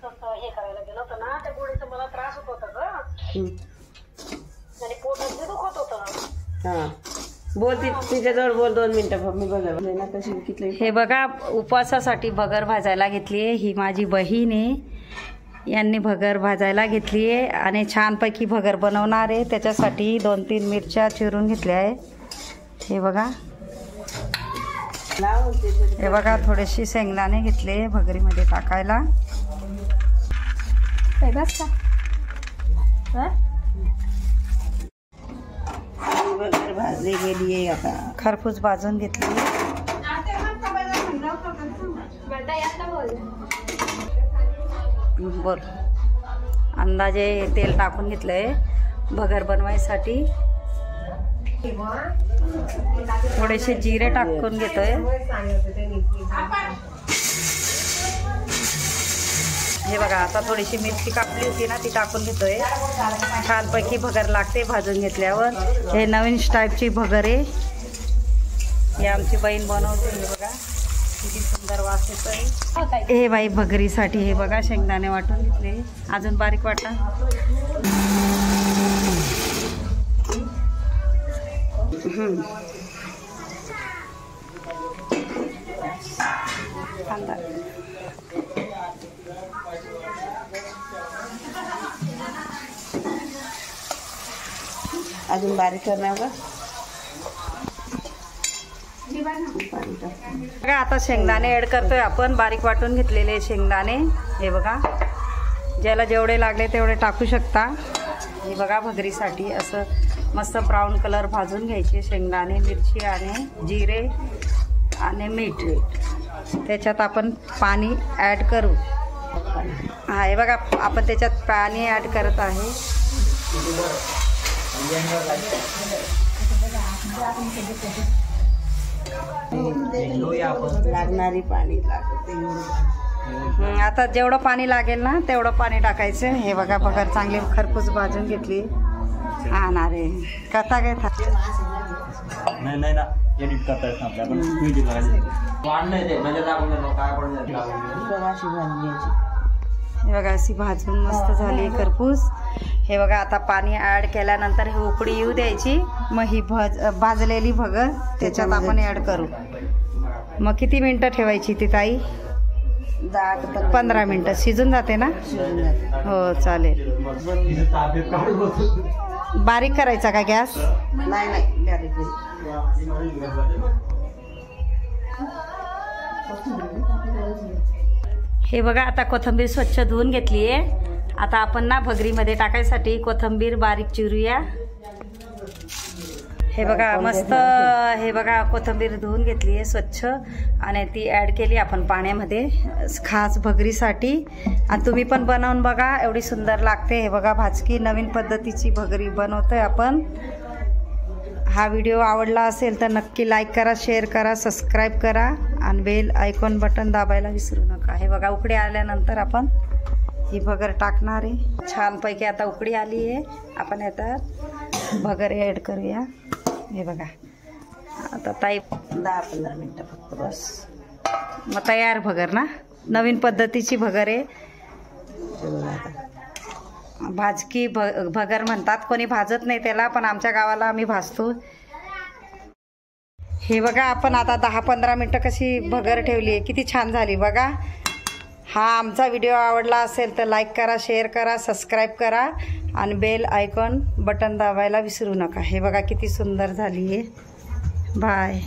हे करायला गेलो होतं ना, त्या गोळीचा मला त्रास होत होता ग, आणि पोटात दुखत होतं. हा बोल, तिच्याजवळ बोल 2 मिनिटं. मी बघा ना कशी किती. हे बघा उपवासासाठी भगर भाजायला घेतली आहे. ही माझी बहीण आहे, यांनी भगर भाजायला घेतली आहे आणि छानपैकी भगर बनवणार आहे. त्याच्यासाठी 2-3 मिरच्या चिरून घेतल्या आहे. हे बघा, हे बघा थोडेसे शेंगदाणे घेतले भगरीमध्ये टाकायला. बस का भगर भाजली गेली आहे. आता खरपूस भाजून घेतली. बोल. अंदाजे तेल टाकून घेतलंय भगर बनवायसाठी. थोडेसे जिरे टाकून घेतोय. हे बघा, आता थोडीशी मिरची कापली होती ना, ती टाकून घेतोय. छानपैकी भगर लागते भाजून घेतल्यावर. हे नवीन टाईपची भगर आहे, ही आमची बहीण बनवते. हे बघा किती सुंदर वास येतोय. हे बाई भगरीसाठी हे बघा शेंगदाणे वाटून घेतले. अजून बारीक वाटा. कांदा अजून बारीक करणार का. बघा आता शेंगदाणे ॲड करतोय आपण. बारीक वाटून घेतलेले शेंगदाणे. हे बघा, ज्याला जेवढे लागले तेवढे टाकू शकता. हे बघा भगरीसाठी असं मस्त ब्राऊन कलर भाजून घ्यायचे शेंगदाणे, मिरची आणि जिरे आणि मीठ. त्याच्यात आपण पाणी ॲड करू. हा हे बघा, आपण त्याच्यात पाणी ॲड करत आहे. लागणारी पाणी लागते. आता जेवढं पाणी लागेल ना तेवढं पाणी टाकायचं. हे बघा भगर चांगली खरपूस भाजून घेतली. हा ना रे कथा काय नाही नाही ना, एडिट करता येत आपल्या पण व्हिडिओ करायचे वाढणार ते म्हणजे टाकून देतो काय पडलं अशी भाजी घ्यायची. हे बघा अशी भाजून मस्त झाली खरपूस. हे बघा आता पाणी ॲड केल्यानंतर हे उकळी येऊ द्यायची. मग ही भाजलेली भगर त्याच्यात आपण ॲड करू. मग किती मिनटं ठेवायची ती ताई. 15 मिनटं शिजून जाते ना. हो चालेल. बारीक करायचा का गॅस. नाही नाही बारीक. हे बघा आता कोथिंबीर स्वच्छ धुवून घेतली आहे. आता आपण ना भगरीमध्ये टाकायसाठी कोथिंबीर बारीक चिरूया. हे बघा मस्त. हे बघा कोथिंबीर धुवून घेतली आहे स्वच्छ आणि ती ॲड केली आपण पाण्यामध्ये खास भगरीसाठी. आणि तुम्ही पण बनवून बघा, एवढी सुंदर लागते. हे बघा भाजकी नवीन पद्धतीची भगरी बनवतोय आपण. हा व्हिडिओ आवडला असेल तर नक्की लाईक करा, शेअर करा, सबस्क्राईब करा आणि बेल आयकॉन बटन दाबायला विसरू नका. हे बघा उकडी आल्यानंतर आपण ही भगर टाकणार आहे. छानपैकी आता उकडी आली आहे. आपण आता भगर ॲड करूया. हे बघा आता ताई 10-15 मिनटं फक्त बस. मग तयार भगर ना. नवीन पद्धतीची भगर आहे. भाजकी भगर म्हणतात, कोणी भाजत नाही त्याला, पण आमच्या गावाला आम्ही भाजतो. हे बघा आपण आता 10-15 मिनटं कशी भगर ठेवली आहे, किती छान झाली बघा. हा आमचा व्हिडिओ आवडला असेल तर लाईक करा, शेअर करा, सबस्क्राईब करा आणि बेल आयकॉन बटन दाबायला विसरू नका. हे बघा किती सुंदर झाली आहे. बाय.